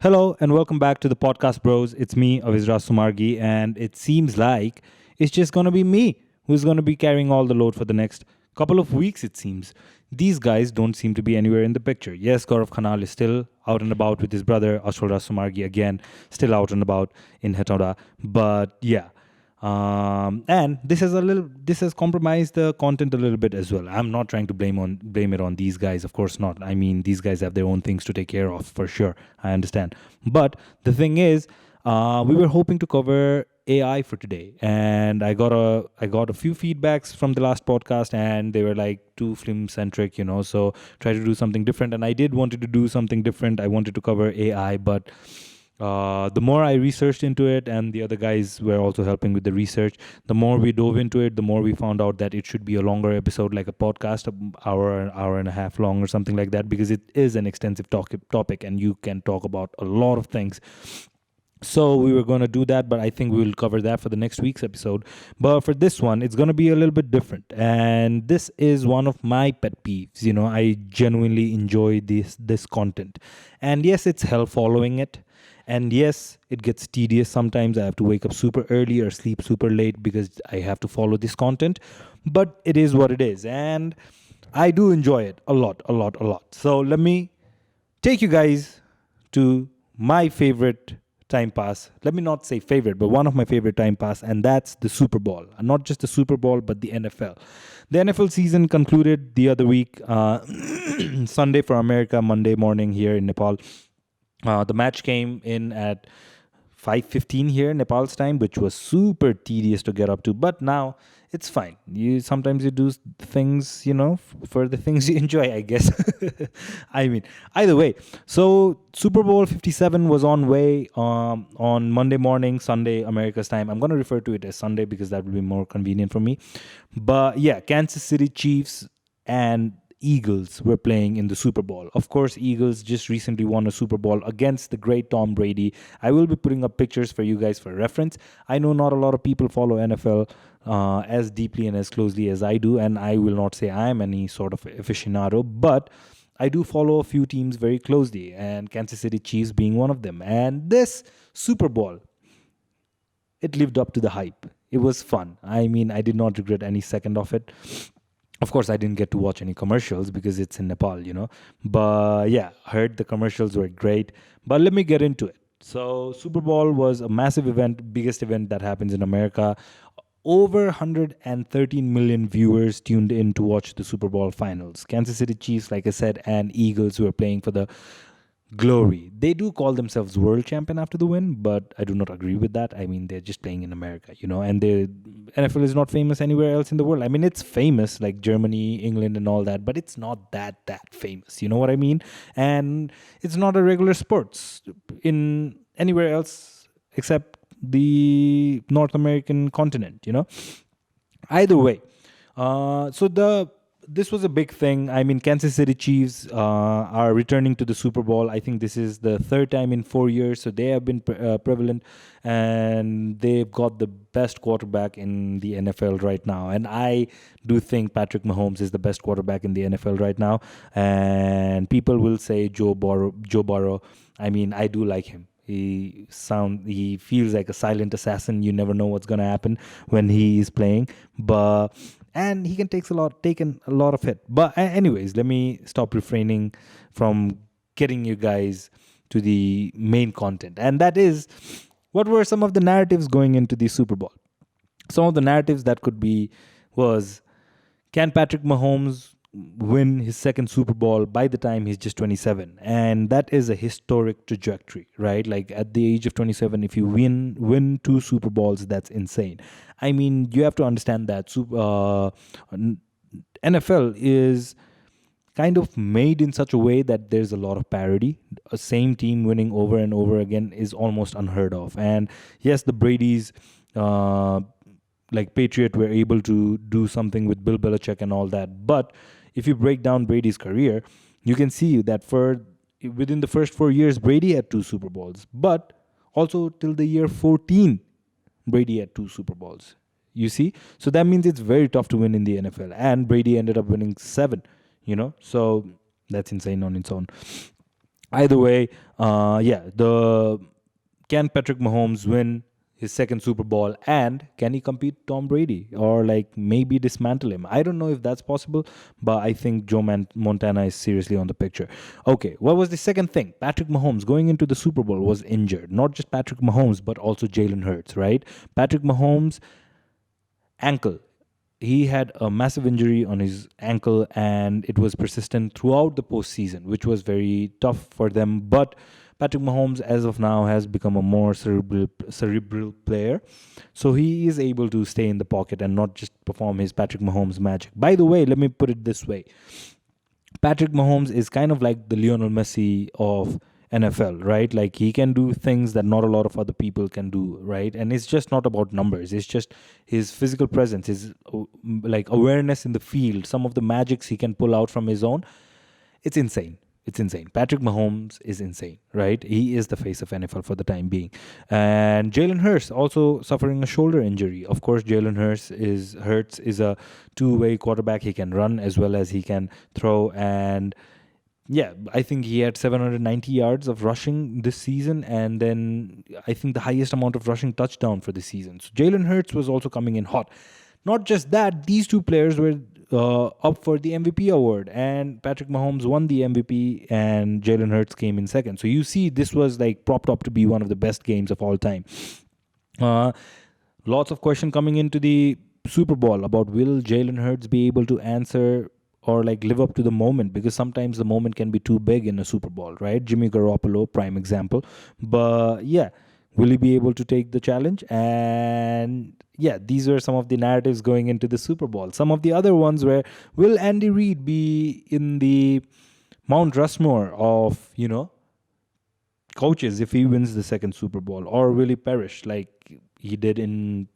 Hello and welcome back to the podcast, bros. It's me, Avisra Sumargi, and it seems like it's just going to be me who's going to be carrying all the load for the next couple of weeks, it seems. These guys don't seem to be anywhere in the picture. Yes, Gaurav Khanal is still out and about with his brother, Ashwara Sumargi, again, still out and about in Hetoda. But yeah, and this has compromised the content a little bit as well. I'm not trying to blame it on these guys, of course not. I mean, these guys have their own things to take care of for sure. I understand, but the thing is, we were hoping to cover AI for today, and I got a few feedbacks from the last podcast, and they were like too film centric, So try to do something different, and I did wanted to do something different. I wanted to cover AI, but the more I researched into it, and the other guys were also helping with the research, the more we dove into it, the more we found out that it should be a longer episode, like a podcast, an hour and a half long or something like that, because it is an extensive topic and you can talk about a lot of things. So we were going to do that, but I think we will cover that for the next week's episode. But for this one, it's going to be a little bit different. And this is one of my pet peeves. I genuinely enjoy this content. And yes, it's hell following it. And yes, it gets tedious sometimes. I have to wake up super early or sleep super late because I have to follow this content. But it is what it is. And I do enjoy it a lot, a lot, a lot. So let me take you guys to my favorite time pass. Let me not say favorite, but one of my favorite time pass, and that's the Super Bowl. And not just the Super Bowl, but the NFL. The NFL season concluded the other week, Sunday for America, Monday morning here in Nepal. The match came in at 5:15 here in Nepal's time, which was super tedious to get up to. But now it's fine. Sometimes you do things, for the things you enjoy, I guess. I mean, either way. So Super Bowl 57 was on way on Monday morning, Sunday, America's time. I'm going to refer to it as Sunday because that will be more convenient for me. But yeah, Kansas City Chiefs and Eagles were playing in the Super Bowl. Of course, Eagles just recently won a Super Bowl against the great Tom Brady. I will be putting up pictures for you guys for reference. I know not a lot of people follow NFL as deeply and as closely as I do, and I will not say I am any sort of aficionado, but I do follow a few teams very closely, and Kansas City Chiefs being one of them. And this Super Bowl, it lived up to the hype. It was fun. I mean, I did not regret any second of it. Of course, I didn't get to watch any commercials because it's in Nepal, But yeah, heard the commercials were great. But let me get into it. So Super Bowl was a massive event, biggest event that happens in America. Over 113 million viewers tuned in to watch the Super Bowl finals. Kansas City Chiefs, like I said, and Eagles were playing for the glory. They do call themselves world champion after the win, but I do not agree with that. I mean, they're just playing in America, and the NFL is not famous anywhere else in the world. I mean, it's famous like Germany, England, and all that, but it's not that famous. You know what I mean? And it's not a regular sports in anywhere else except the North American continent. Either way, this was a big thing. I mean, Kansas City Chiefs are returning to the Super Bowl. I think this is the third time in 4 years, so they have been prevalent, and they've got the best quarterback in the NFL right now. And I do think Patrick Mahomes is the best quarterback in the NFL right now. And people will say Joe Burrow. I mean, I do like him. He feels like a silent assassin. You never know what's going to happen when he is playing, and he can take a lot of hit. But anyways, let me stop refraining from getting you guys to the main content, and that is, what were some of the narratives going into the Super Bowl? Some of the narratives that could be was, can Patrick Mahomes win his second Super Bowl by the time he's just 27? And that is a historic trajectory, right? Like at the age of 27, if you win two Super Bowls, that's insane. I mean, you have to understand that NFL is kind of made in such a way that there's a lot of parity. A same team winning over and over again is almost unheard of. And yes, the Brady's like Patriot were able to do something with Bill Belichick and all that. But if you break down Brady's career, you can see that within the first 4 years, Brady had two Super Bowls. But also till the year 14, Brady had two Super Bowls. You see? So that means it's very tough to win in the NFL. And Brady ended up winning 7, So that's insane on its own. Either way, the can Patrick Mahomes win his second Super Bowl, and can he compete Tom Brady or like maybe dismantle him? I don't know if that's possible, but I think Montana is seriously on the picture. Okay, what was the second thing? Patrick Mahomes going into the Super Bowl was injured. Not just Patrick Mahomes, but also Jalen Hurts, right? Patrick Mahomes' ankle. He had a massive injury on his ankle, and it was persistent throughout the postseason, which was very tough for them. But Patrick Mahomes, as of now, has become a more cerebral player, so he is able to stay in the pocket and not just perform his Patrick Mahomes magic. By the way, let me put it this way: Patrick Mahomes is kind of like the Lionel Messi of NFL, right? Like he can do things that not a lot of other people can do, right? And it's just not about numbers. It's just his physical presence, his like awareness in the field, some of the magics he can pull out from his own. It's insane. It's insane. Patrick Mahomes is insane, right? He is the face of NFL for the time being. And Jalen Hurts also suffering a shoulder injury. Of course, Jalen Hurts is a two-way quarterback. He can run as well as he can throw. And yeah, I think he had 790 yards of rushing this season, and then I think the highest amount of rushing touchdown for the season. So Jalen Hurts was also coming in hot. Not just that, these two players were up for the MVP award, and Patrick Mahomes won the MVP, and Jalen Hurts came in second. So you see, this was like propped up to be one of the best games of all time. Uh, Lots of question coming into the Super Bowl about will Jalen Hurts be able to answer or like live up to the moment, because sometimes the moment can be too big in a Super Bowl, right? Jimmy Garoppolo, prime example. But yeah, will he be able to take the challenge? And yeah, these were some of the narratives going into the Super Bowl. Some of the other ones were, will Andy Reid be in the Mount Rushmore of, coaches if he wins the second Super Bowl, or will he perish like he did in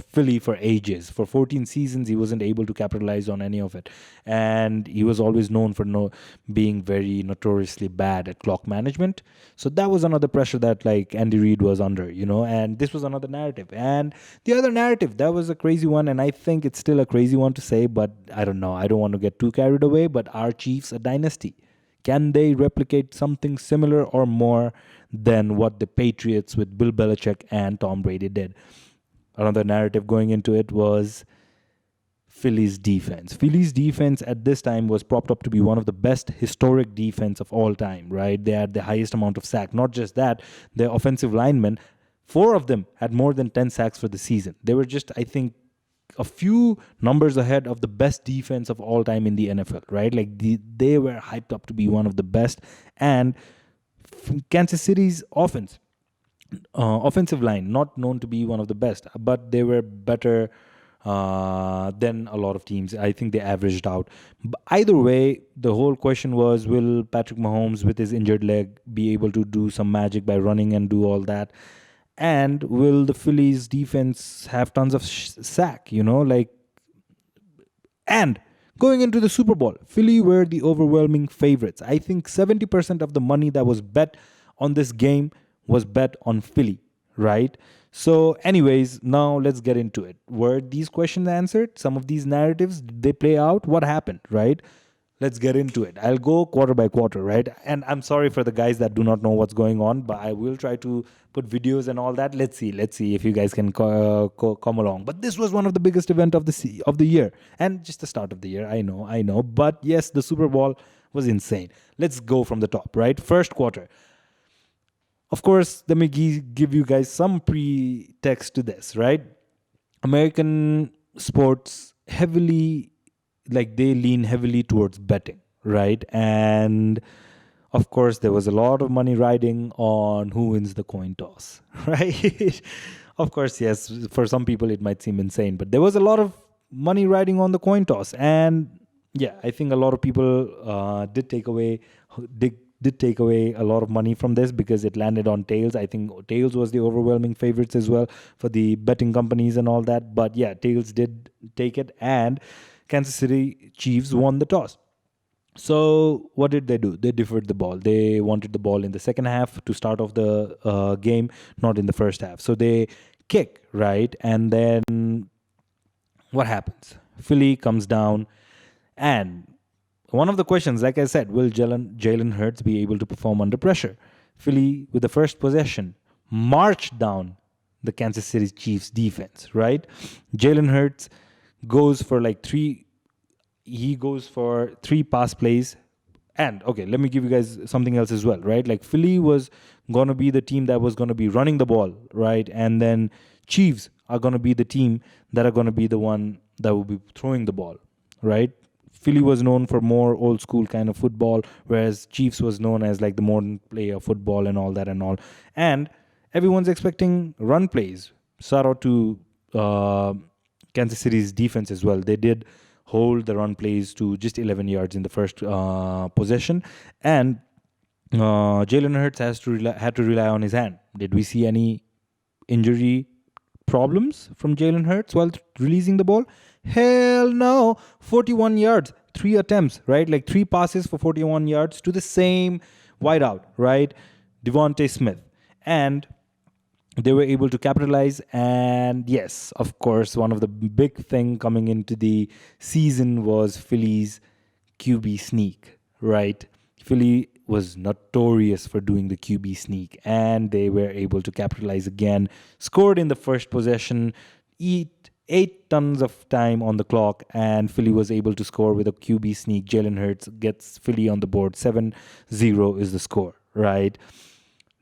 Philly for ages? For 14 seasons, he wasn't able to capitalize on any of it, and he was always known for being very notoriously bad at clock management. So that was another pressure that like Andy Reid was under, and this was another narrative. And the other narrative, that was a crazy one, and I think it's still a crazy one to say, but I don't know. I don't want to get too carried away, but are Chiefs a dynasty? Can they replicate something similar or more than what the Patriots with Bill Belichick and Tom Brady did? Another narrative going into it was Philly's defense. Philly's defense at this time was propped up to be one of the best historic defense of all time, right? They had the highest amount of sack. Not just that, their offensive linemen, 4 of them had more than 10 sacks for the season. They were just, I think, a few numbers ahead of the best defense of all time in the NFL, right? Like they were hyped up to be one of the best. And Kansas City's offensive line, not known to be one of the best, but they were better than a lot of teams. I think they averaged out. But either way, the whole question was, will Patrick Mahomes with his injured leg be able to do some magic by running and do all that? And will the Phillies defense have tons of sack, and going into the Super Bowl, Philly were the overwhelming favorites. I think 70% of the money that was bet on this game was bet on Philly, right? So anyways, now let's get into it. Were these questions answered? Some of these narratives, did they play out? What happened, right? Let's get into it. I'll go quarter by quarter, right? And I'm sorry for the guys that do not know what's going on, but I will try to put videos and all that. Let's see if you guys can come along. But this was one of the biggest event of the year, and just the start of the year. I know. But yes, the Super Bowl was insane. Let's go from the top, right? First quarter. Of course, let me give you guys some pretext to this, right? American sports they lean heavily towards betting, right? And of course, there was a lot of money riding on who wins the coin toss, right? Of course, yes, for some people it might seem insane, but there was a lot of money riding on the coin toss. And yeah, I think a lot of people did take away a lot of money from this because it landed on tails. I think tails was the overwhelming favorites as well for the betting companies and all that. But yeah, tails did take it, and Kansas City Chiefs won the toss. So what did they do? They deferred the ball. They wanted the ball in the second half to start off the game, not in the first half. So they kick, right? And then what happens? Philly comes down, and one of the questions, like I said, will Jalen Hurts be able to perform under pressure? Philly, with the first possession, marched down the Kansas City Chiefs defense, right? Jalen Hurts goes for like three pass plays. And okay, let me give you guys something else as well, right? Like Philly was going to be the team that was going to be running the ball, right? And then Chiefs are going to be the team that are going to be the one that will be throwing the ball, right? Philly was known for more old school kind of football, whereas Chiefs was known as like the modern play of football and all that and all. And everyone's expecting run plays. Shout out to Kansas City's defense as well. They did hold the run plays to just 11 yards in the first possession, and Jalen Hurts had to rely on his hand. Did we see any injury problems from Jalen Hurts while releasing the ball? Hell no. 41 yards, three attempts, right? Like three passes for 41 yards to the same wideout, right? DeVonta Smith. And they were able to capitalize. And yes, of course, one of the big thing coming into the season was Philly's QB sneak, right? Philly was notorious for doing the QB sneak, and they were able to capitalize again. Scored in the first possession, 8 tons of time on the clock, and Philly was able to score with a QB sneak. Jalen Hurts gets Philly on the board. 7-0 is the score, right?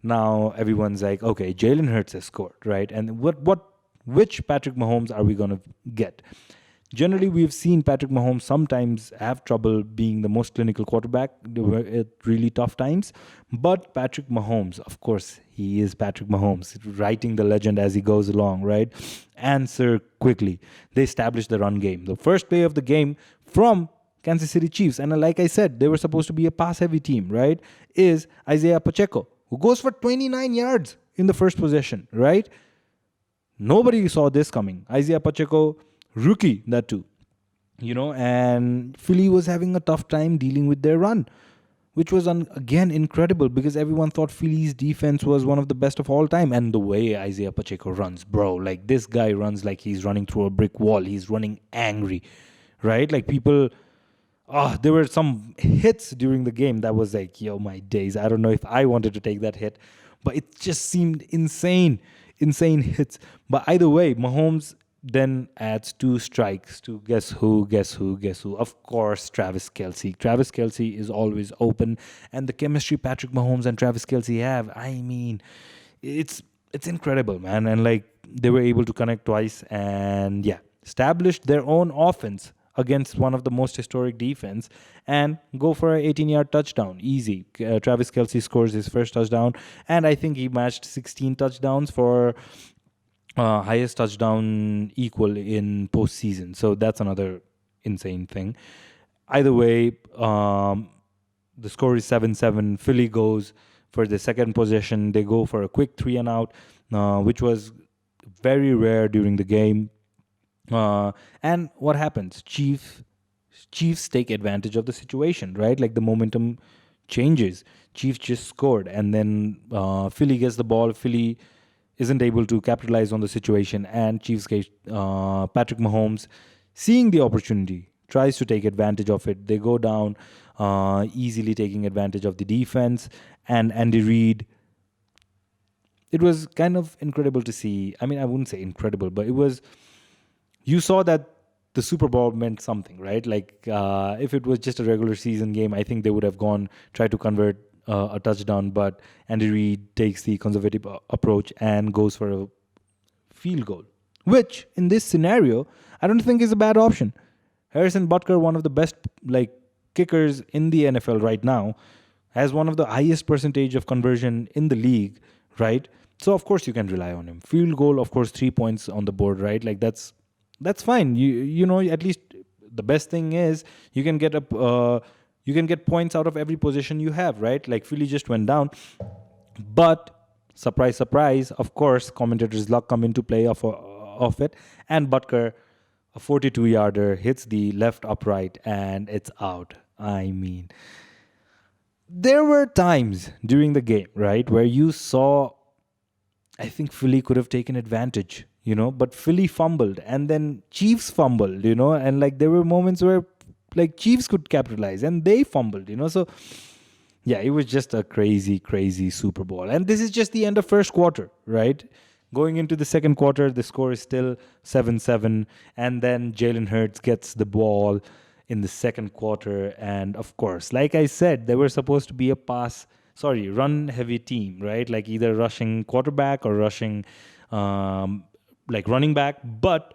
Now everyone's like, okay, Jalen Hurts has scored, right? And which Patrick Mahomes are we going to get? Generally, we've seen Patrick Mahomes sometimes have trouble being the most clinical quarterback at really tough times. But Patrick Mahomes, of course, he is Patrick Mahomes, writing the legend as he goes along, right? Answer quickly. They established the run game. The first play of the game from Kansas City Chiefs, and like I said, they were supposed to be a pass-heavy team, right, is Isiah Pacheco, who goes for 29 yards in the first possession, right? Nobody saw this coming. Isiah Pacheco, rookie, that too. And Philly was having a tough time dealing with their run, which was, again, incredible because everyone thought Philly's defense was one of the best of all time. And the way Isiah Pacheco runs, bro, like this guy runs like he's running through a brick wall. He's running angry, right? Like people... there were some hits during the game that was like, yo, my days. I don't know if I wanted to take that hit, but it just seemed insane hits. But either way, Mahomes then adds 2 strikes to guess who. Of course, Travis Kelce. Travis Kelce is always open, and the chemistry Patrick Mahomes and Travis Kelce have, I mean, it's incredible, man. And like they were able to connect twice, and yeah, established their own offense against one of the most historic defense and go for an 18-yard touchdown. Easy. Travis Kelce scores his first touchdown, and I think he matched 16 touchdowns for highest touchdown equal in postseason. So that's another insane thing. Either way, the score is 7-7. Philly goes for the second possession. They go for a quick 3-and-out, which was very rare during the game. And what happens? Chiefs take advantage of the situation, right? Like the momentum changes. Chiefs just scored, and then Philly gets the ball. Philly isn't able to capitalize on the situation, and Chiefs get Patrick Mahomes, seeing the opportunity, tries to take advantage of it. They go down, easily taking advantage of the defense, and Andy Reid. It was kind of incredible to see. I mean, I wouldn't say incredible, but it was... You saw that the Super Bowl meant something, right? Like if it was just a regular season game, I think they would have tried to convert a touchdown, but Andy Reid takes the conservative approach and goes for a field goal, which in this scenario, I don't think is a bad option. Harrison Butker, one of the best kickers in the NFL right now, has one of the highest percentage of conversion in the league, right? So of course you can rely on him. Field goal, of course, 3 points on the board, right? Like that's fine. You know, at least the best thing is you can get points out of every position you have, right? Like Philly just went down, but surprise, surprise, of course, commentators' luck come into play of it, and Butker, a 42-yarder, hits the left upright, and it's out. I mean, there were times during the game, right, where you saw, I think Philly could have taken advantage, but Philly fumbled, and then Chiefs fumbled, and like there were moments where like Chiefs could capitalize, and they fumbled, So yeah, it was just a crazy, crazy Super Bowl. And this is just the end of first quarter, right? Going into the second quarter, the score is still 7-7. And then Jalen Hurts gets the ball in the second quarter. And of course, like I said, they were supposed to be a run heavy team, right? Like either rushing quarterback or rushing like running back, but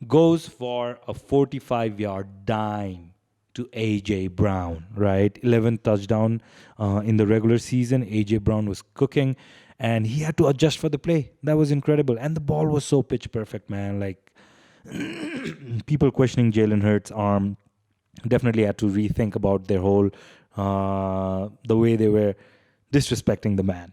goes for a 45-yard dime to A.J. Brown, right? 11th touchdown in the regular season. A.J. Brown was cooking, and he had to adjust for the play. That was incredible. And the ball was so pitch perfect, man. Like, people questioning Jalen Hurts' arm definitely had to rethink about their whole, the way they were disrespecting the man.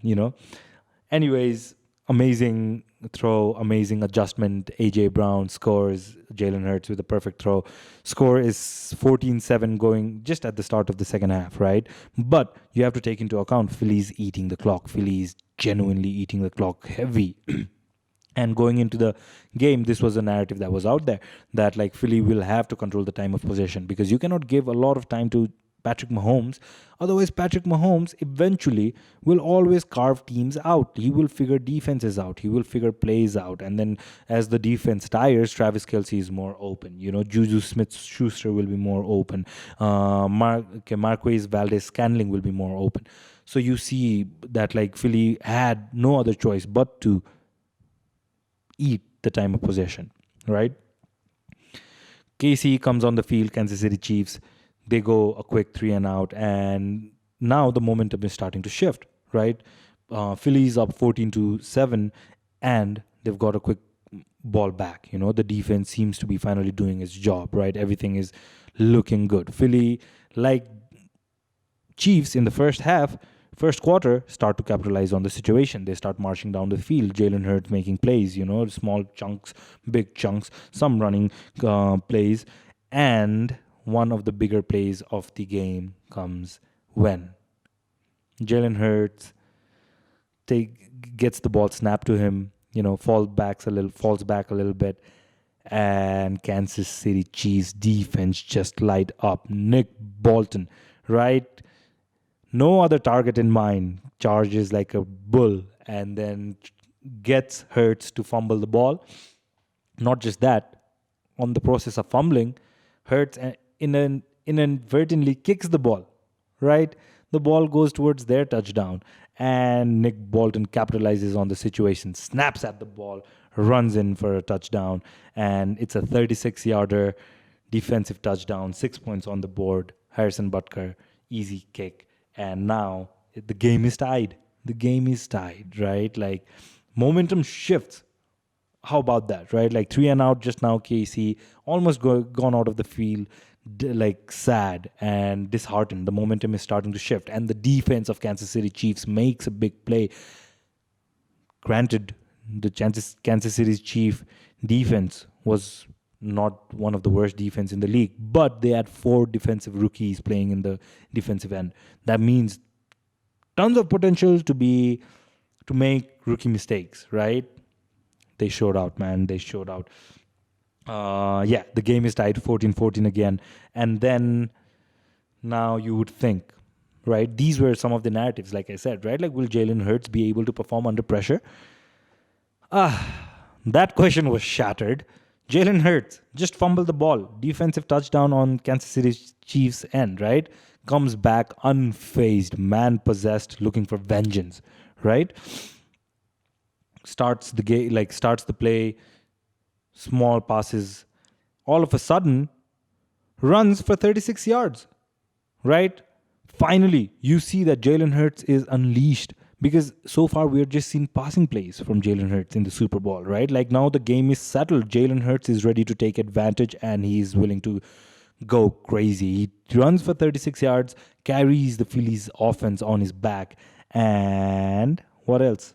Anyways, amazing throw, amazing adjustment. A.J. Brown scores. Jalen Hurts with a perfect throw. Score is 14-7 going just at the start of the second half, right? But you have to take into account Philly's eating the clock. Philly's genuinely eating the clock heavy. And going into the game, this was a narrative that was out there that like Philly will have to control the time of possession because you cannot give a lot of time to Patrick Mahomes. Otherwise, Patrick Mahomes eventually will always carve teams out. He will figure defenses out. He will figure plays out. And then as the defense tires, Travis Kelce is more open. Juju Smith-Schuster will be more open. Marquez Valdez-Scantling will be more open. So you see that like Philly had no other choice but to eat the time of possession, right? KC comes on the field, Kansas City Chiefs. They go a quick 3 and out, and now the momentum is starting to shift, right? Philly's up 14-7, and they've got a quick ball back. The defense seems to be finally doing its job, right? Everything is looking good. Philly, like Chiefs in the first quarter, start to capitalize on the situation. They start marching down the field. Jalen Hurts making plays, small chunks, big chunks, some running plays, and one of the bigger plays of the game comes when Jalen Hurts gets the ball snapped to him, falls back a little bit, and Kansas City Chiefs defense just light up. Nick Bolton, right? No other target in mind, charges like a bull and then gets Hurts to fumble the ball. Not just that, on the process of fumbling, Hurts inadvertently kicks the ball, right? The ball goes towards their touchdown, and Nick Bolton capitalizes on the situation, snaps at the ball, runs in for a touchdown, and it's a 36-yarder defensive touchdown, 6 points on the board. Harrison Butker, easy kick, and now the game is tied. The game is tied, right? Like, momentum shifts. How about that, right? Like 3 and out just now, KC almost gone out of the field, like sad and disheartened. The momentum is starting to shift, and the defense of Kansas City Chiefs makes a big play. Granted, the Kansas City Chiefs defense was not one of the worst defense in the league, but they had 4 defensive rookies playing in the defensive end. That means tons of potential to make rookie mistakes, right? They showed out, man. They showed out. The game is tied 14-14 again. And then now you would think, right? These were some of the narratives, like I said, right? Like, will Jalen Hurts be able to perform under pressure? That question was shattered. Jalen Hurts just fumbled the ball. Defensive touchdown on Kansas City Chiefs end, right? Comes back unfazed, man-possessed, looking for vengeance, right? Starts the play, small passes. All of a sudden, runs for 36 yards, right? Finally, you see that Jalen Hurts is unleashed, because so far we're just seeing passing plays from Jalen Hurts in the Super Bowl, right? Like, now the game is settled. Jalen Hurts is ready to take advantage, and he's willing to go crazy. He runs for 36 yards, carries the Phillies offense on his back, and what else?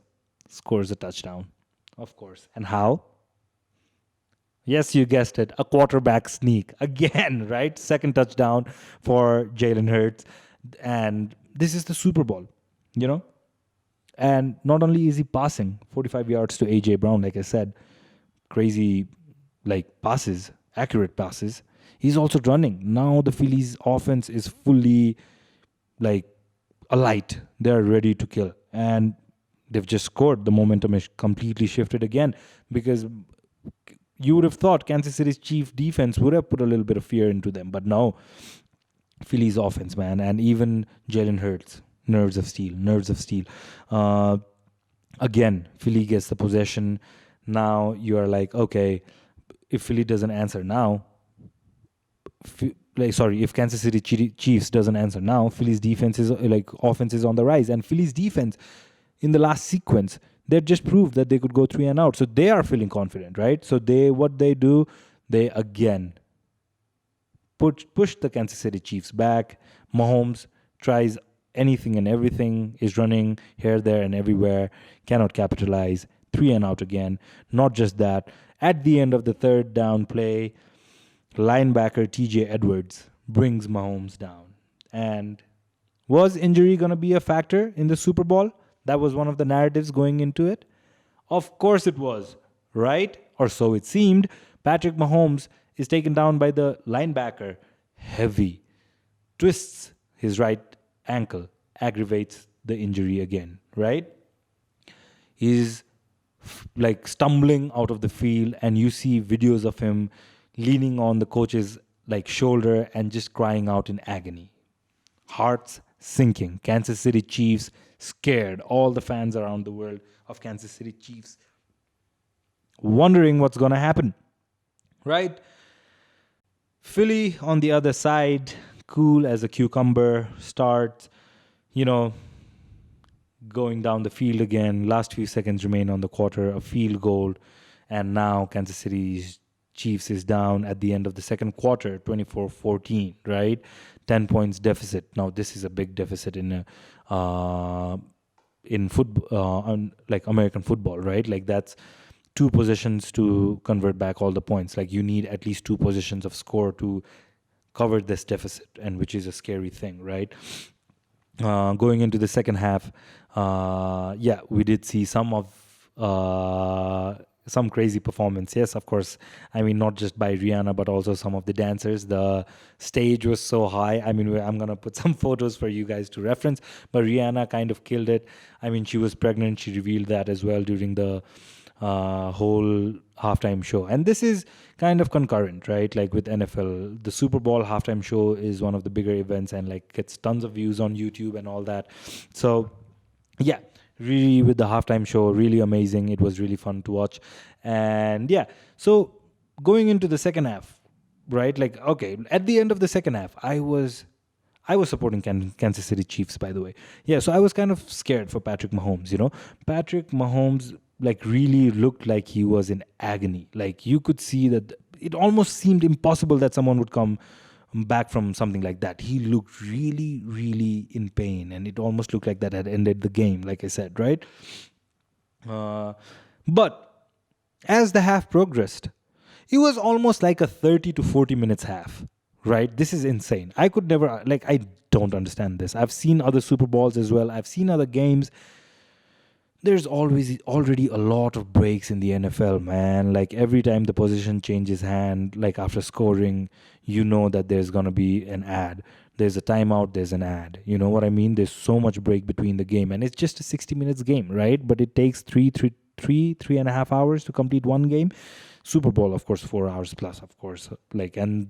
Scores a touchdown, of course. And how? Yes, you guessed it. A quarterback sneak. Again, right? Second touchdown for Jalen Hurts. And this is the Super Bowl, And not only is he passing 45 yards to A.J. Brown, like I said, crazy, like, passes, accurate passes. He's also running. Now the Phillies offense is fully like alight. They're ready to kill. And they've just scored. The momentum is completely shifted again because you would have thought Kansas City's chief defense would have put a little bit of fear into them. But no, Phillies offense, man. And even Jalen Hurts, nerves of steel, nerves of steel. Uh, Again, Philly gets the possession. Now you are like, okay, if Philly doesn't answer now, if Kansas City Chiefs doesn't answer now, Philly's defense is offense is on the rise, and Philly's defense in the last sequence they just proved that they could go 3 and out, so they are feeling confident, right? So what they do, they again push the Kansas City Chiefs back. Mahomes tries anything and everything, is running here, there, and everywhere, cannot capitalize. 3 and out again. Not just that, at the end of the third down play, linebacker TJ Edwards brings Mahomes down. And was injury going to be a factor in the Super Bowl? That was one of the narratives going into it. Of course it was, right? Or so it seemed. Patrick Mahomes is taken down by the linebacker. Heavy. Twists his right ankle, aggravates the injury again, right? He's stumbling out of the field, and you see videos of him leaning on the coach's shoulder and just crying out in agony. Hearts sinking. Kansas City Chiefs scared. All the fans around the world of Kansas City Chiefs wondering what's going to happen, right? Philly on the other side, cool as a cucumber, starts, going down the field again. Last few seconds remain on the quarter, a field goal. And now Kansas City Chiefs is down at the end of the second quarter, 24-14, right? 10 points deficit. Now, this is a big deficit in football, American football, right? That's 2 possessions to convert back all the points. You need at least 2 possessions of score to cover this deficit, and which is a scary thing, right? Going into the second half, we did see some crazy performance. Yes, of course. I mean, not just by Rihanna, but also some of the dancers. The stage was so high. I mean, I'm going to put some photos for you guys to reference, but Rihanna kind of killed it. I mean, she was pregnant. She revealed that as well during the whole halftime show. And this is kind of concurrent, right? With NFL, the Super Bowl halftime show is one of the bigger events and gets tons of views on YouTube and all that. So yeah, really with the halftime show, really amazing. It was really fun to watch. And yeah, so going into the second half, right? Okay, at the end of the second half, I was supporting Kansas City Chiefs, by the way. Yeah, so I was kind of scared for Patrick Mahomes, Patrick Mahomes really looked like he was in agony. You could see that it almost seemed impossible that someone would come back from something like that. He looked really, really in pain, and it almost looked like that had ended the game, like I said, right? But as the half progressed, it was almost like a 30 to 40 minutes half, right? This is insane. I could never, I don't understand this. I've seen other Super Bowls as well. I've seen other games. There's already a lot of breaks in the NFL, man. Every time the position changes hand, after scoring, that there's going to be an ad. There's a timeout, there's an ad. You know what I mean? There's so much break between the game. And it's just a 60 minutes game, right? But it takes 3.5 hours to complete one game. Super Bowl, of course, 4 hours plus, of course. And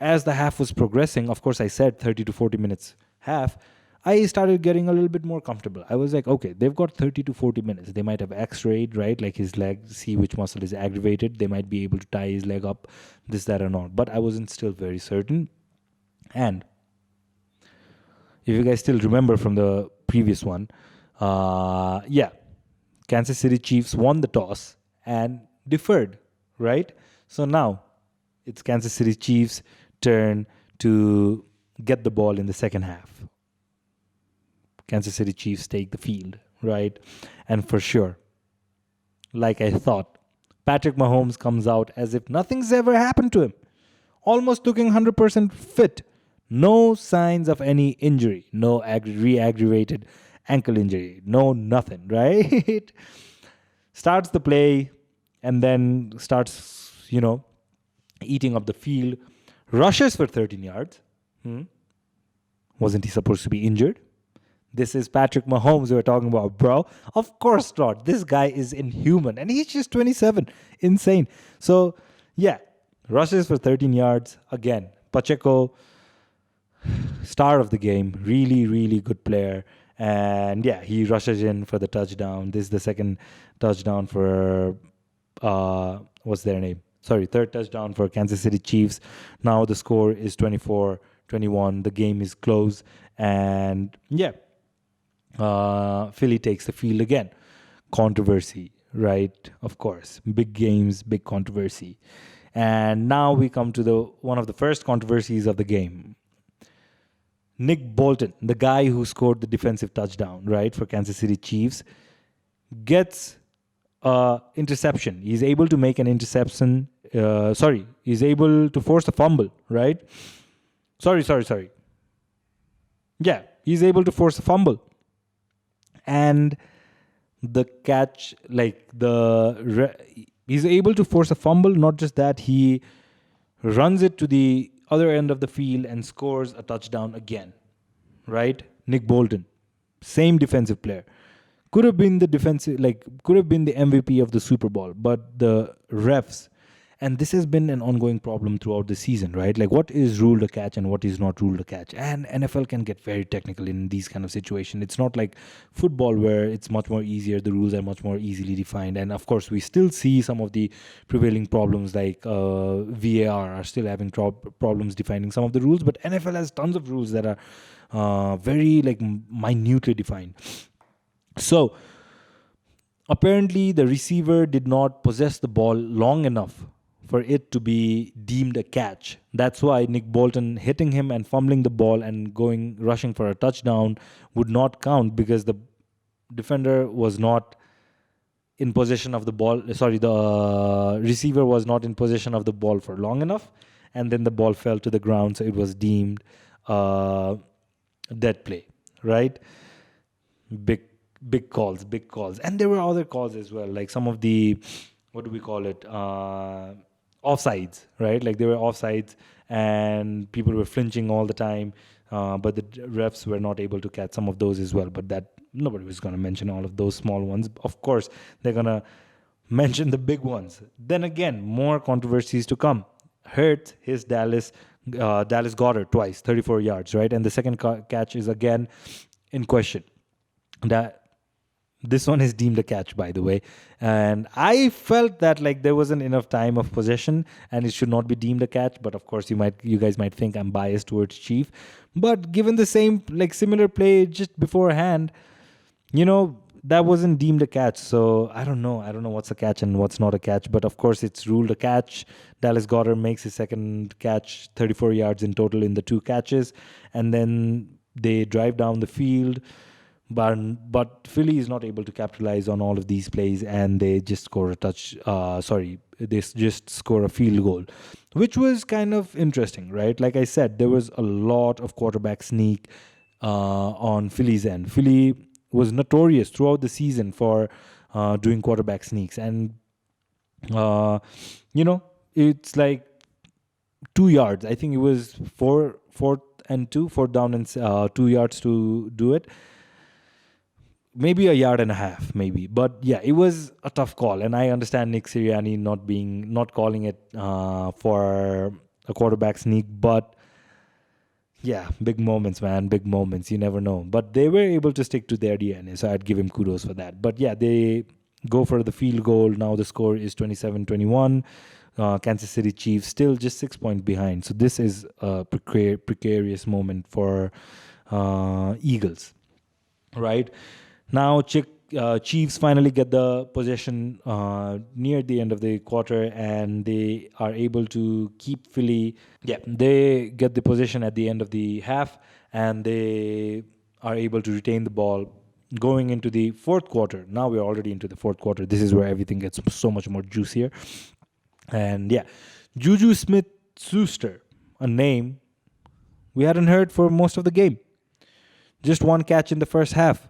as the half was progressing, of course, I said 30 to 40 minutes half, I started getting a little bit more comfortable. I was like, okay, they've got 30 to 40 minutes. They might have x-rayed, right? His leg, see which muscle is aggravated. They might be able to tie his leg up, this, that, and all. But I wasn't still very certain. And if you guys still remember from the previous one, Kansas City Chiefs won the toss and deferred, right? So now it's Kansas City Chiefs' turn to get the ball in the second half. Kansas City Chiefs take the field, right? And for sure, like I thought, Patrick Mahomes comes out as if nothing's ever happened to him. Almost looking 100% fit. No signs of any injury. No re-aggravated ankle injury. No nothing, right? Starts the play and then starts, eating up the field. Rushes for 13 yards. Wasn't he supposed to be injured? This is Patrick Mahomes we're talking about, bro. Of course not. This guy is inhuman, and he's just 27. Insane. So, yeah, rushes for 13 yards. Again, Pacheco, star of the game. Really, really good player. And yeah, he rushes in for the touchdown. This is the second touchdown for, what's their name? Sorry, third touchdown for Kansas City Chiefs. Now the score is 24-21. The game is close. And yeah, Philly takes the field again. Controversy, right? Of course. Big games, big controversy. And now we come to one of the first controversies of the game. Nick Bolton, the guy who scored the defensive touchdown, right, for Kansas City Chiefs, gets interception. He's able to make an interception. He's able to force a fumble, right? Sorry. Yeah, he's able to force a fumble. And the catch, he's able to force a fumble. Not just that, he runs it to the other end of the field and scores a touchdown again, right? Nick Bolton, same defensive player. Could have been the MVP of the Super Bowl, but the refs, and this has been an ongoing problem throughout the season, right? Like, what is ruled a catch and what is not ruled a catch? And NFL can get very technical in these kind of situations. It's not like football where it's much more easier. The rules are much more easily defined. And of course, we still see some of the prevailing problems like VAR are still having problems defining some of the rules. But NFL has tons of rules that are very minutely defined. So, apparently the receiver did not possess the ball long enough for it to be deemed a catch. That's why Nick Bolton hitting him and fumbling the ball and rushing for a touchdown would not count, because the defender was not in possession of the ball. The receiver was not in possession of the ball for long enough, and then the ball fell to the ground, so it was deemed dead play, right? Big calls. And there were other calls as well, like some of the, what do we call it, offsides, right? Like, there were offsides and people were flinching all the time, but the refs were not able to catch some of those as well. But that, nobody was going to mention all of those small ones. Of course, they're going to mention the big ones. Then again, more controversies to come. Hurts his Dallas Goedert twice, 34 yards, right? And the second catch is again in question. This one is deemed a catch, by the way. And I felt that there wasn't enough time of possession and it should not be deemed a catch. But of course, you guys might think I'm biased towards Chief. But given the similar play just beforehand, that wasn't deemed a catch. So I don't know what's a catch and what's not a catch. But of course, it's ruled a catch. Dallas Goedert makes his second catch, 34 yards in total in the two catches. And then they drive down the field. But Philly is not able to capitalize on all of these plays, and they just score they just score a field goal, which was kind of interesting, right? Like I said, there was a lot of quarterback sneak on Philly's end. Philly was notorious throughout the season for doing quarterback sneaks, and it's like 2 yards. I think it was fourth down and 2 yards to do it. Maybe a yard and a half, maybe. But yeah, it was a tough call. And I understand Nick Sirianni not calling it for a quarterback sneak. But yeah, big moments, man. Big moments. You never know. But they were able to stick to their DNA. So I'd give him kudos for that. But yeah, they go for the field goal. Now the score is 27-21. Kansas City Chiefs still just 6 points behind. So this is a precarious moment for Eagles, right? Now, Chiefs finally get the possession near the end of the quarter, and they are able to keep Philly. Yeah, they get the possession at the end of the half, and they are able to retain the ball going into the fourth quarter. Now we're already into the fourth quarter. This is where everything gets so much more juicier. And yeah, Juju Smith-Schuster, a name we hadn't heard for most of the game. Just one catch in the first half.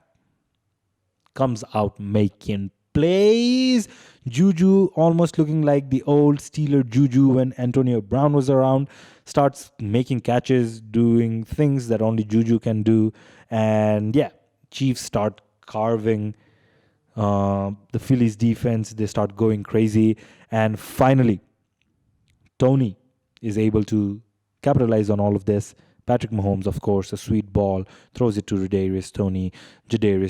Comes out making plays. Juju almost looking like the old Steeler Juju when Antonio Brown was around. Starts making catches, doing things that only Juju can do. And yeah, Chiefs start carving the Phillies defense. They start going crazy. And finally, Tony is able to capitalize on all of this. Patrick Mahomes, of course, a sweet ball, throws it to Jadarius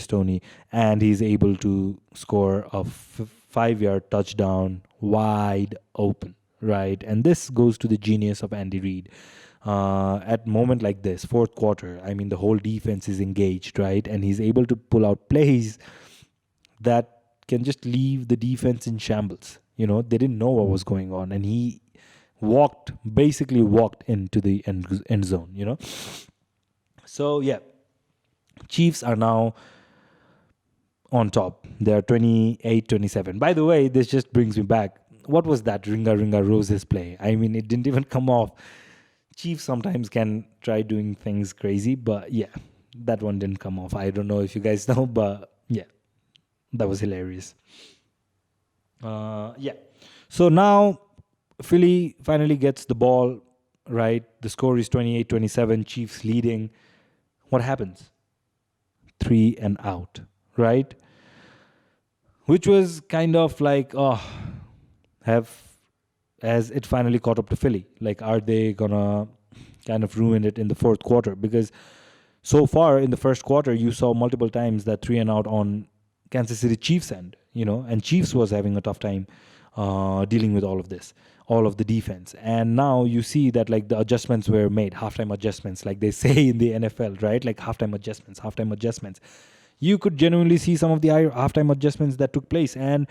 Tony, and he's able to score a 5-yard touchdown wide open, right? And this goes to the genius of Andy Reid. At moment like this, fourth quarter, I mean, the whole defense is engaged, right? And he's able to pull out plays that can just leave the defense in shambles. They didn't know what was going on, and he basically walked into the end zone. So yeah, Chiefs are now on top. They're 28-27. By the way, this just brings me back. What was that Ringa Roses play? I mean, it didn't even come off. Chiefs sometimes can try doing things crazy, but yeah, that one didn't come off. I don't know if you guys know, but yeah, that was hilarious. Yeah. So now Philly finally gets the ball, right? The score is 28-27, Chiefs leading. What happens? 3 and out, right? Which was kind of like, as it finally caught up to Philly. Like, are they gonna kind of ruin it in the fourth quarter? Because so far in the first quarter, you saw multiple times that 3 and out on Kansas City Chiefs end, and Chiefs was having a tough time dealing with all of this, all of the defense. And now you see that like the adjustments were made, halftime adjustments, like they say in the NFL, right? Like halftime adjustments. You could genuinely see some of the halftime adjustments that took place, and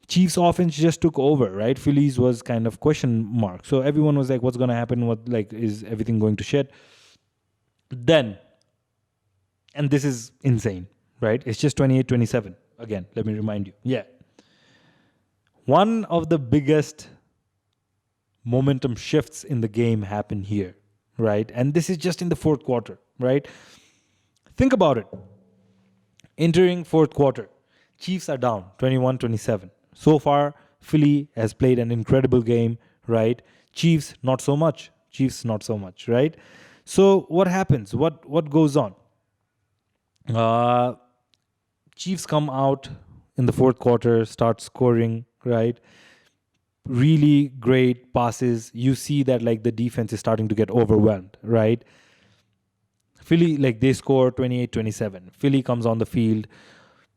Chiefs offense just took over, right? Phillies was kind of question mark. So everyone was like, what's going to happen? Is everything going to shit? Then, and this is insane, right? It's just 28-27. Again, let me remind you. Yeah. One of the biggest momentum shifts in the game happened here, right? And this is just in the fourth quarter, right? Think about it. Entering fourth quarter, Chiefs are down 21-27. So far, Philly has played an incredible game, right? Chiefs, not so much, right? So what happens? What goes on? Chiefs come out in the fourth quarter, start scoring, right? Really great passes. You see that like the defense is starting to get overwhelmed, right? Philly, like they score 28-27. Philly comes on the field.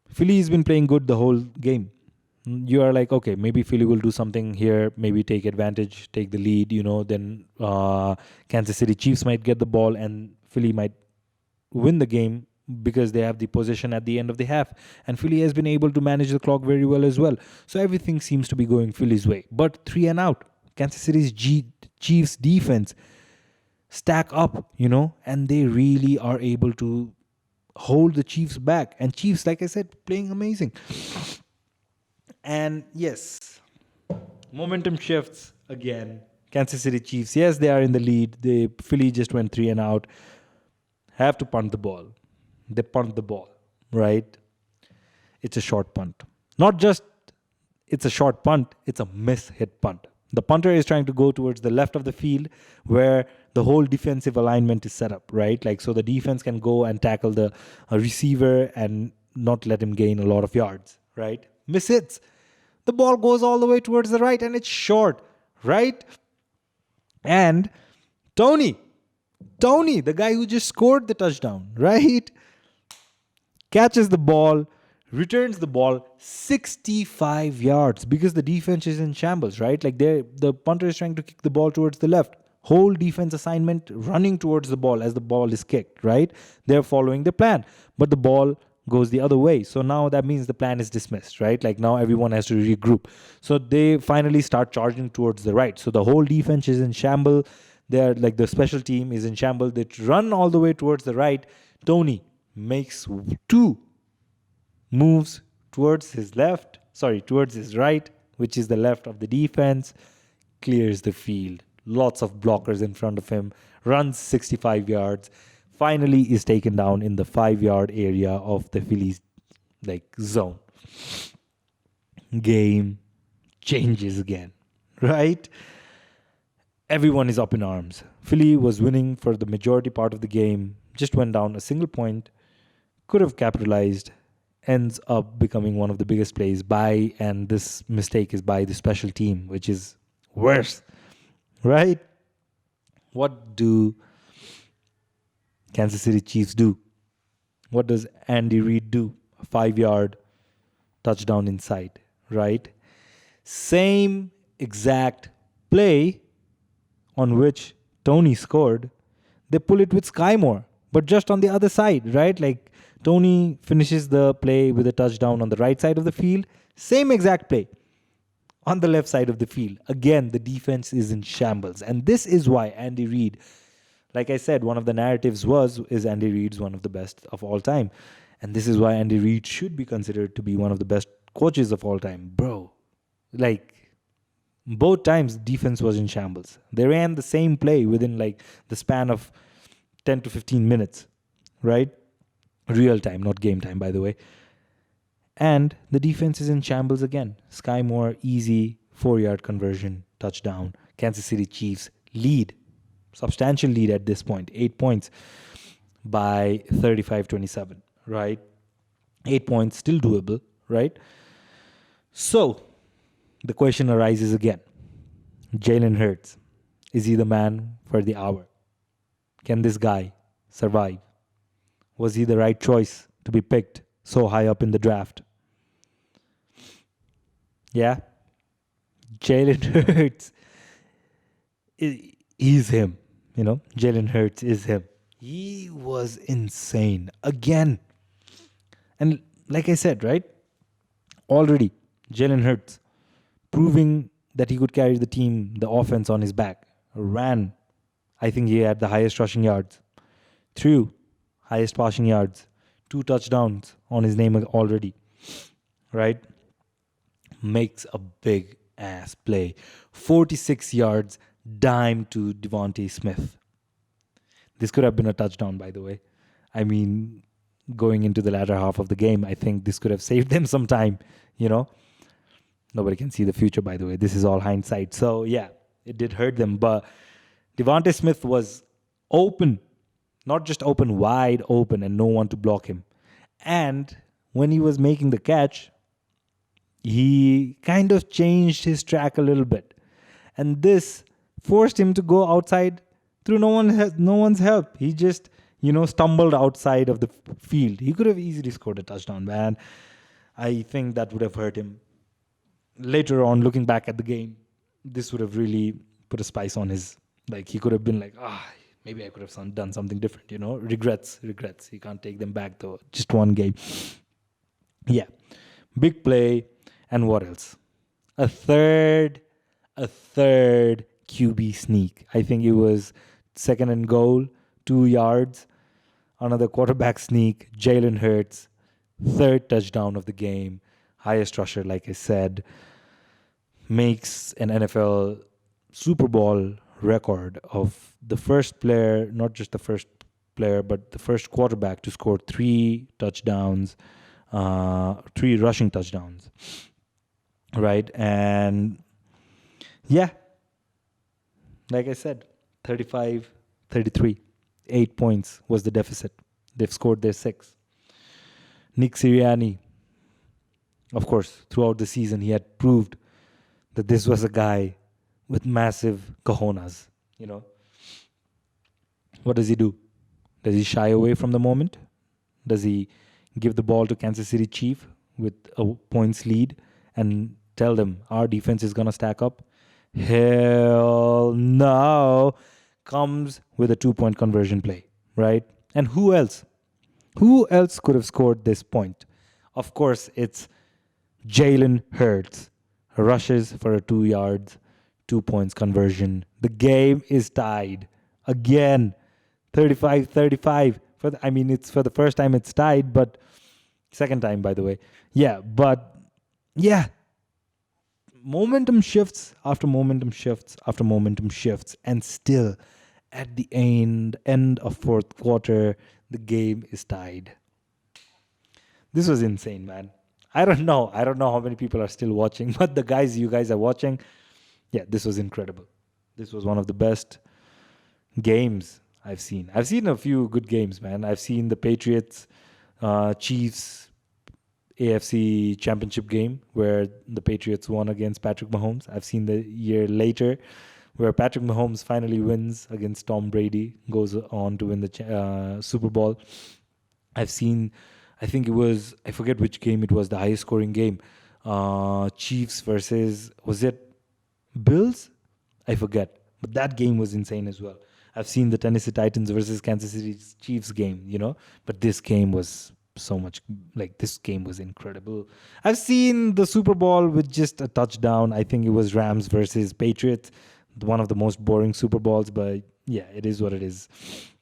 Philly has been playing good the whole game. You are like, okay, maybe Philly will do something here, maybe take advantage, take the lead, then Kansas City Chiefs might get the ball and Philly might win the game because they have the possession at the end of the half. And Philly has been able to manage the clock very well as well. So everything seems to be going Philly's way. But 3 and out, Kansas City's Chiefs defense stack up, and they really are able to hold the Chiefs back. And Chiefs, like I said, playing amazing. And yes, momentum shifts again. Kansas City Chiefs, yes, they are in the lead. Philly just went 3 and out. Have to punt the ball. They punt the ball, right? It's a short punt. Not just it's a short punt, it's a miss-hit punt. The punter is trying to go towards the left of the field where the whole defensive alignment is set up, right? Like, so the defense can go and tackle the receiver and not let him gain a lot of yards, right? Miss hits. The ball goes all the way towards the right and it's short, right? And Tony, the guy who just scored the touchdown, right? Catches the ball, returns the ball 65 yards because the defense is in shambles, right? Like the punter is trying to kick the ball towards the left. Whole defense assignment running towards the ball as the ball is kicked, right? They're following the plan, but the ball goes the other way. So now that means the plan is dismissed, right? Like now everyone has to regroup. So they finally start charging towards the right. So the whole defense is in shambles. They're like the special team is in shambles. They run all the way towards the right. Tony makes 2 moves towards his right, which is the left of the defense, clears the field. Lots of blockers in front of him, runs 65 yards, finally is taken down in the 5-yard area of the Phillies zone. game changes again, right? Everyone is up in arms. Philly was winning for the majority part of the game, just went down a single point, could have capitalized, ends up becoming one of the biggest plays by, and this mistake is by the special team, which is worse, right? What do Kansas City Chiefs do? What does Andy Reid do? A 5-yard touchdown inside, right? Same exact play on which Tony scored, they pull it with Sky Moore, but just on the other side, right? Like Tony finishes the play with a touchdown on the right side of the field. Same exact play on the left side of the field. Again, the defense is in shambles. And this is why Andy Reid, like I said, one of the narratives is Andy Reid's one of the best of all time. And this is why Andy Reid should be considered to be one of the best coaches of all time. Bro, like both times defense was in shambles. They ran the same play within like the span of 10 to 15 minutes, right? Real time, not game time, by the way. And the defense is in shambles again. Sky Moore, easy 4-yard conversion, touchdown. Kansas City Chiefs lead, substantial lead at this point, 8 points by 35-27, right? 8 points, still doable, right? So, the question arises again. Jalen Hurts, is he the man for the hour? Can this guy survive? Was he the right choice to be picked so high up in the draft? Yeah? Jalen Hurts, he's him. You know, Jalen Hurts is him. He was insane. Again. And like I said, right? Already, Jalen Hurts proving that he could carry the team, the offense on his back. Ran. I think he had the highest rushing yards. Threw. Highest passing yards. 2 touchdowns on his name already. Right? Makes a big ass play. 46 yards. Dime to DeVonta Smith. This could have been a touchdown, by the way. I mean, going into the latter half of the game, I think this could have saved them some time, you know. Nobody can see the future, by the way. This is all hindsight. So, yeah, it did hurt them. But DeVonta Smith was open. Not just open, wide open, and no one to block him. And when he was making the catch, he kind of changed his track a little bit. And this forced him to go outside through no one's help. He just, stumbled outside of the field. He could have easily scored a touchdown, man. I think that would have hurt him. Later on, looking back at the game, this would have really put a spice on his, he could have been like, maybe I could have done something different, Regrets. He can't take them back, though. Just one game. Yeah. Big play. And what else? A third QB sneak. I think it was 2nd and goal, 2 yards. Another quarterback sneak. Jalen Hurts. 3rd touchdown of the game. Highest rusher, like I said. Makes an NFL Super Bowl record of the first player, not just the first player, but the first quarterback to score 3 touchdowns, 3 rushing touchdowns. Right? And yeah, like I said, 35-33. 8 points was the deficit. They've scored their 6. Nick Sirianni, of course, throughout the season, he had proved that this was a guy with massive cojones, What does he do? Does he shy away from the moment? Does he give the ball to Kansas City Chiefs with a points lead and tell them our defense is going to stack up? Hell no. Comes with a 2-point conversion play, right? And who else? Who else could have scored this point? Of course, it's Jalen Hurts. Rushes for a 2 yards, 2 points conversion. The game is tied. Again, 35-35. It's for the first time it's tied, but second time, by the way. Yeah, but yeah. Momentum shifts after momentum shifts after momentum shifts. And still, at the end of 4th quarter, the game is tied. This was insane, man. I don't know. I don't know how many people are still watching, but the guys, you guys are watching, yeah, this was incredible. This was one of the best games I've seen. I've seen a few good games, man. I've seen the Patriots, Chiefs, AFC Championship game where the Patriots won against Patrick Mahomes. I've seen the year later where Patrick Mahomes finally wins against Tom Brady, goes on to win the Super Bowl. I've seen, I think it was, I forget which game it was, the highest scoring game. Chiefs versus, was it Bills? I forget. But that game was insane as well. I've seen the Tennessee Titans versus Kansas City Chiefs game, but this game was so much, like, this game was incredible. I've seen the Super Bowl with just a touchdown. I think it was Rams versus Patriots, one of the most boring Super Bowls, but yeah, it is what it is.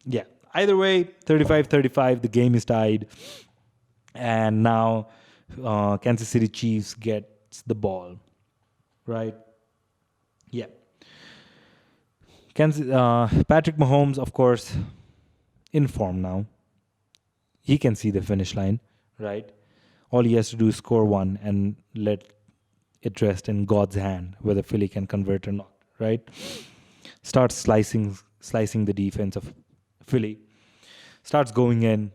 Yeah, either way, 35-35, the game is tied. And now Kansas City Chiefs gets the ball, right? Yeah. Patrick Mahomes, of course, in form now. He can see the finish line, right? All he has to do is score one and let it rest in God's hand whether Philly can convert or not, right? Starts slicing the defense of Philly. Starts going in,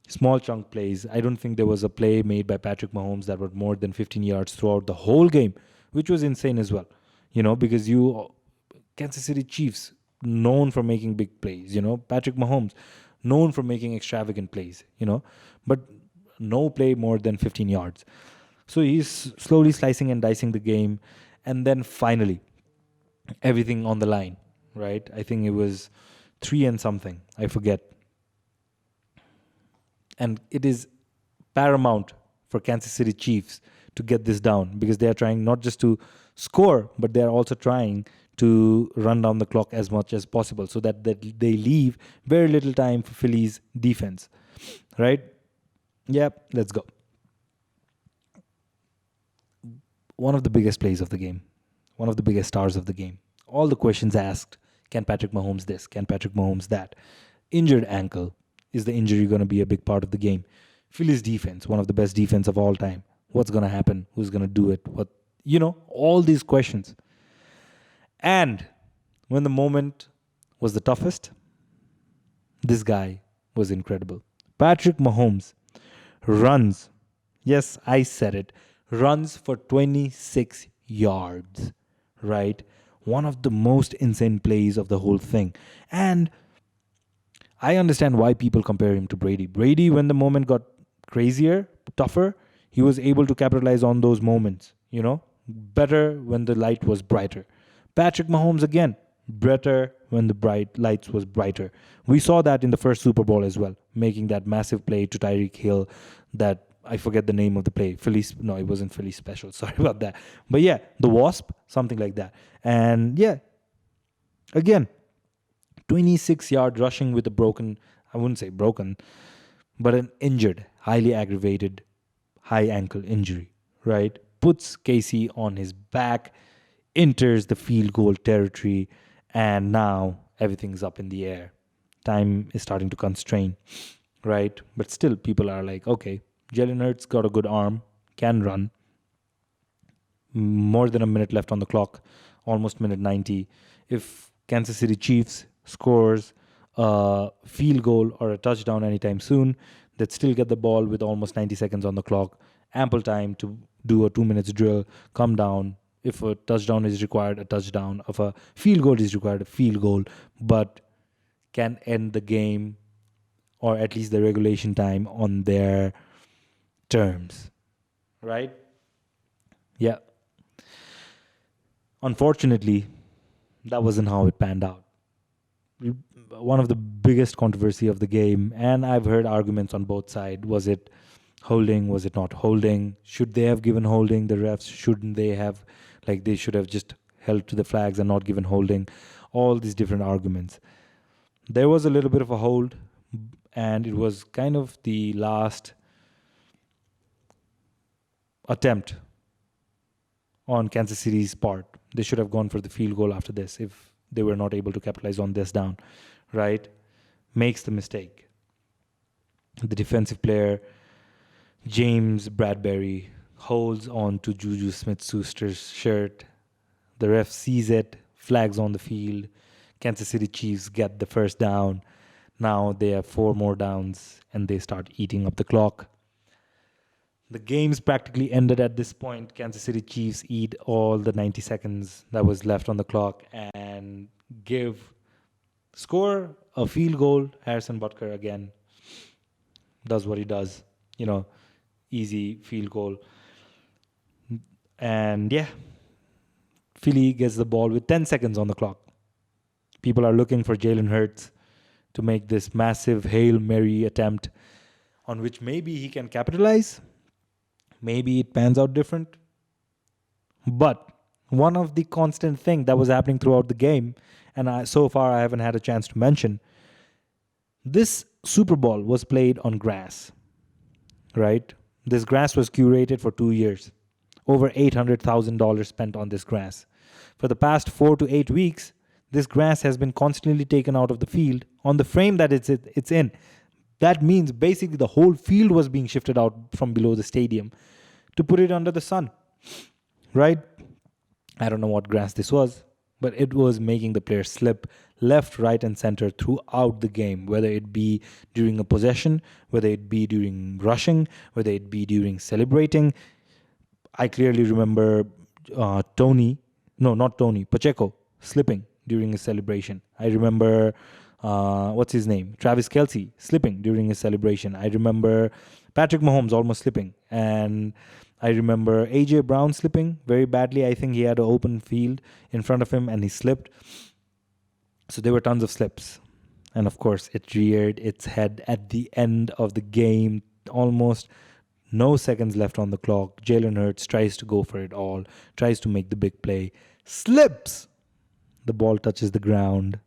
small chunk plays. I don't think there was a play made by Patrick Mahomes that was more than 15 yards throughout the whole game, which was insane as well. Because Kansas City Chiefs, known for making big plays, Patrick Mahomes, known for making extravagant plays, but no play more than 15 yards. So he's slowly slicing and dicing the game. And then finally, everything on the line, right? I think it was 3 and something. I forget. And it is paramount for Kansas City Chiefs to get this down because they are trying not just to score, but they are also trying to run down the clock as much as possible so that they leave very little time for Philly's defense, right? Yep, let's go. One of the biggest plays of the game, one of the biggest stars of the game. All the questions asked, can Patrick Mahomes this? Can Patrick Mahomes that? Injured ankle. Is the injury going to be a big part of the game? Philly's defense, one of the best defense of all time. What's going to happen? Who's going to do it? All these questions. And when the moment was the toughest, this guy was incredible. Patrick Mahomes runs, yes, I said it, runs for 26 yards, right? One of the most insane plays of the whole thing. And I understand why people compare him to Brady. Brady, when the moment got crazier, tougher, he was able to capitalize on those moments, better when the light was brighter. Patrick Mahomes, again, better when the bright lights was brighter. We saw that in the first Super Bowl as well, making that massive play to Tyreek Hill that I forget the name of the play. It wasn't Philly Special. Sorry about that. But yeah, the Wasp, something like that. And yeah, again, 26-yard rushing with a broken, I wouldn't say broken, but an injured, highly aggravated, high ankle injury, right? Puts Kelce on his back, enters the field goal territory, and now everything's up in the air. Time is starting to constrain, right? But still, people are like, okay, Jalen Hurts got a good arm, can run. More than a minute left on the clock, almost minute 90. If Kansas City Chiefs scores a field goal or a touchdown anytime soon, they'd still get the ball with almost 90 seconds on the clock. Ample time to do a 2 minutes drill, come down. If a touchdown is required, a touchdown. If a field goal is required, a field goal. But can end the game or at least the regulation time on their terms, right? Yeah. Unfortunately, that wasn't how it panned out. One of the biggest controversy of the game, and I've heard arguments on both sides. Was it holding? Was it not holding? Should they have given holding? The refs, shouldn't they have? They should have just held to the flags and not given holding. All these different arguments. There was a little bit of a hold, and it was kind of the last attempt on Kansas City's part. They should have gone for the field goal after this if they were not able to capitalize on this down, right? Makes the mistake. The defensive player, James Bradbury, holds on to Juju Smith-Schuster's shirt. The ref sees it, flags on the field. Kansas City Chiefs get the first down. Now they have 4 more downs and they start eating up the clock. The game's practically ended at this point. Kansas City Chiefs eat all the 90 seconds that was left on the clock and score a field goal. Harrison Butker again does what he does. Easy field goal. And yeah, Philly gets the ball with 10 seconds on the clock. People are looking for Jalen Hurts to make this massive Hail Mary attempt on which maybe he can capitalize. Maybe it pans out different. But one of the constant thing that was happening throughout the game, and so far I haven't had a chance to mention, this Super Bowl was played on grass, right? This grass was curated for 2 years. Over $800,000 spent on this grass. For the past 4 to 8 weeks, this grass has been constantly taken out of the field on the frame that it's in. That means basically the whole field was being shifted out from below the stadium to put it under the sun, right? I don't know what grass this was, but it was making the players slip left, right, and center throughout the game, whether it be during a possession, whether it be during rushing, whether it be during celebrating. I clearly remember Pacheco slipping during his celebration. I remember, Travis Kelce slipping during his celebration. I remember Patrick Mahomes almost slipping. And I remember A.J. Brown slipping very badly. I think he had an open field in front of him and he slipped. So there were tons of slips. And of course, it reared its head at the end of the game. Almost no seconds left on the clock. Jalen Hurts tries to go for it all, tries to make the big play, slips. The ball touches the ground.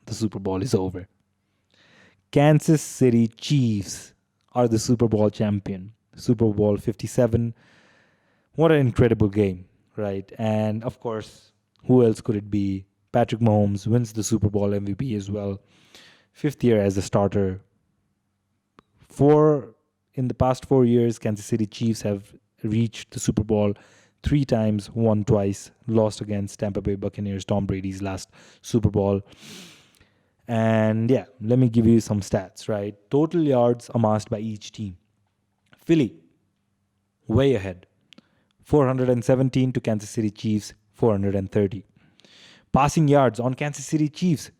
The Super Bowl is over. Kansas City Chiefs are the Super Bowl champion. Super Bowl 57. What an incredible game, right? And of course, who else could it be? Patrick Mahomes wins the Super Bowl MVP as well. 5th year as a starter. In the past 4 years, Kansas City Chiefs have reached the Super Bowl 3 times, won twice, lost against Tampa Bay Buccaneers, Tom Brady's last Super Bowl. And yeah, let me give you some stats, right? Total yards amassed by each team. Philly, way ahead. 417 to Kansas City Chiefs, 430. Passing yards on Kansas City Chiefs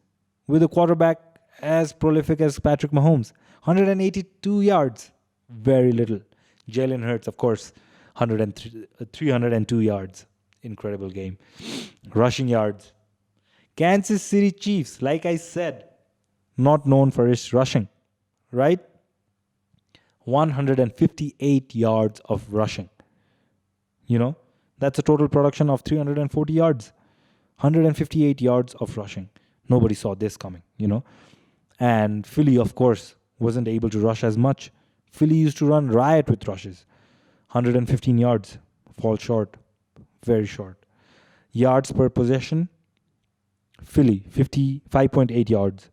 with a quarterback as prolific as Patrick Mahomes, 182 yards. Very little. Jalen Hurts, of course, 302 yards. Incredible game. Rushing yards. Kansas City Chiefs, like I said, not known for its rushing, right? 158 yards of rushing. That's a total production of 340 yards. 158 yards of rushing. Nobody saw this coming, And Philly, of course, wasn't able to rush as much. Philly used to run riot with rushes. 115 yards. Fall short. Very short. Yards per possession. Philly, 55.8 yards.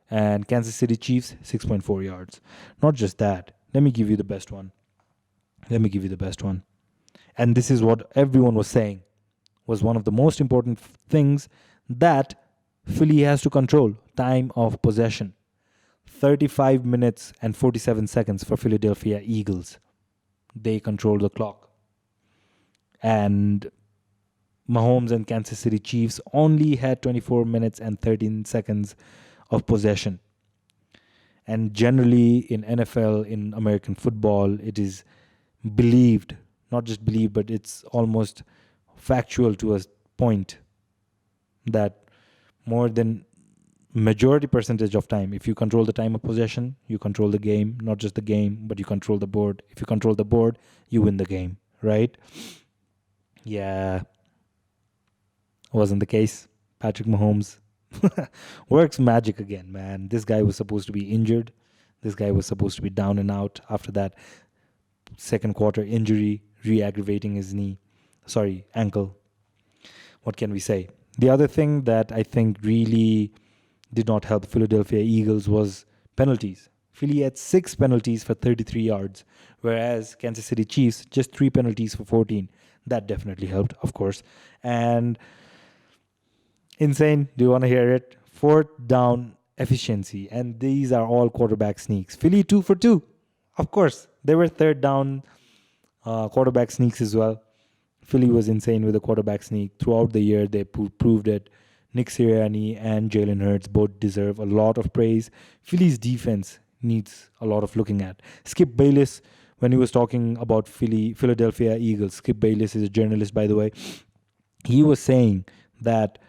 And Kansas City Chiefs, 6.4 yards. Not just that. Let me give you the best one. And this is what everyone was saying was one of the most important things that Philly has to control. Time of possession. 35 minutes and 47 seconds for Philadelphia Eagles. They control the clock. And Mahomes and Kansas City Chiefs only had 24 minutes and 13 seconds of possession. And generally in NFL, in American football, it is believed, not just believed, but it's almost factual to a point that more than majority percentage of time, if you control the time of possession, you control the game, not just the game, but you control the board. If you control the board, you win the game, right? Yeah. Wasn't the case. Patrick Mahomes works magic again, man. This guy was supposed to be injured. This guy was supposed to be down and out after that second quarter injury, re-aggravating his ankle. What can we say? The other thing that I think really did not help the Philadelphia Eagles was penalties. Philly had 6 penalties for 33 yards, whereas Kansas City Chiefs just 3 penalties for 14. That definitely helped, of course. And insane, do you want to hear it? Fourth down efficiency, and these are all quarterback sneaks. Philly 2 for 2. Of course, there were third down quarterback sneaks as well. Philly was insane with the quarterback sneak. Throughout the year, they proved it. Nick Sirianni and Jalen Hurts both deserve a lot of praise. Philly's defense needs a lot of looking at. Skip Bayless, when he was talking about Philadelphia Eagles, Skip Bayless is a journalist, by the way, he was saying that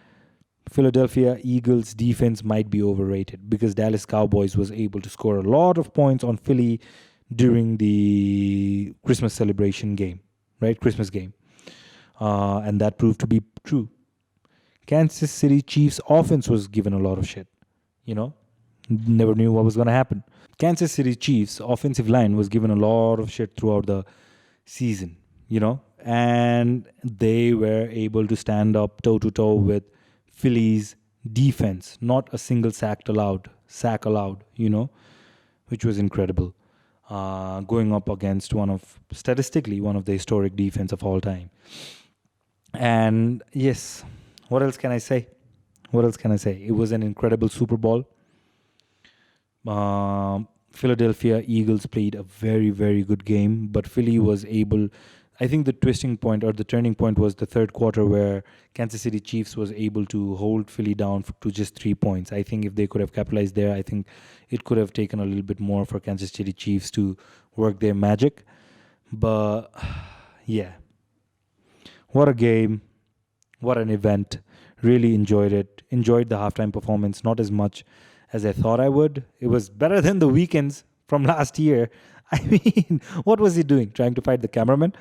Philadelphia Eagles defense might be overrated because Dallas Cowboys was able to score a lot of points on Philly during the Christmas celebration game, right? Christmas game. And that proved to be true. Kansas City Chiefs offense was given a lot of shit. Never knew what was going to happen. Kansas City Chiefs offensive line was given a lot of shit throughout the season, and they were able to stand up toe to toe with Philly's defense. Not a single sack allowed, which was incredible. Going up against statistically one of the historic defense of all time. And yes, what else can I say? It was an incredible Super Bowl. Philadelphia Eagles played a very, very good game, but Philly was able, I think the twisting point or the turning point was the third quarter where Kansas City Chiefs was able to hold Philly down to just 3 points. I think if they could have capitalized there, I think it could have taken a little bit more for Kansas City Chiefs to work their magic. But yeah, what a game. What an event. Really enjoyed it. Enjoyed the halftime performance, not as much as I thought I would. It was better than the weekends from last year. I mean, what was he doing? Trying to fight the cameraman?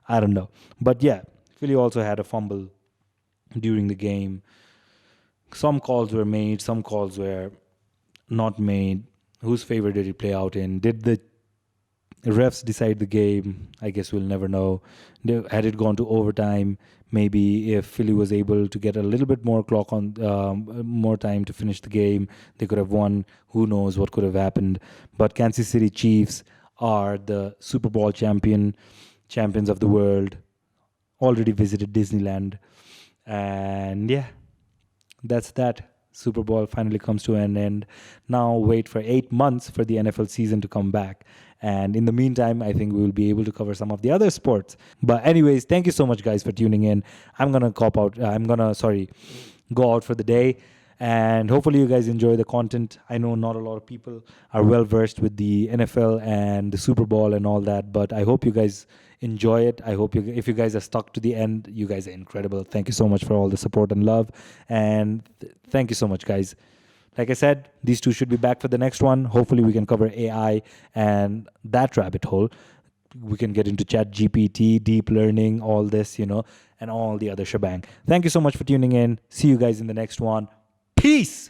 I don't know. But yeah, Philly also had a fumble during the game. Some calls were made, some calls were not made. Whose favor did it play out in? Did the refs decide the game? I guess we'll never know. Had it gone to overtime, maybe if Philly was able to get a little bit more clock on, more time to finish the game, they could have won. Who knows what could have happened? But Kansas City Chiefs are the Super Bowl champions of the world. Already visited Disneyland, and yeah, that's that. Super Bowl finally comes to an end. Now wait for 8 months for the NFL season to come back. And in the meantime, I think we will be able to cover some of the other sports. But anyways, thank you so much, guys, for tuning in. I'm going to go out for the day. And hopefully you guys enjoy the content. I know not a lot of people are well versed with the NFL and the Super Bowl and all that, but I hope you guys enjoy it. I hope if you guys are stuck to the end, you guys are incredible. Thank you so much for all the support and love. And thank you so much, guys. Like I said, these two should be back for the next one. Hopefully we can cover AI and that rabbit hole. We can get into ChatGPT, deep learning, all this, and all the other shebang. Thank you so much for tuning in. See you guys in the next one. Peace!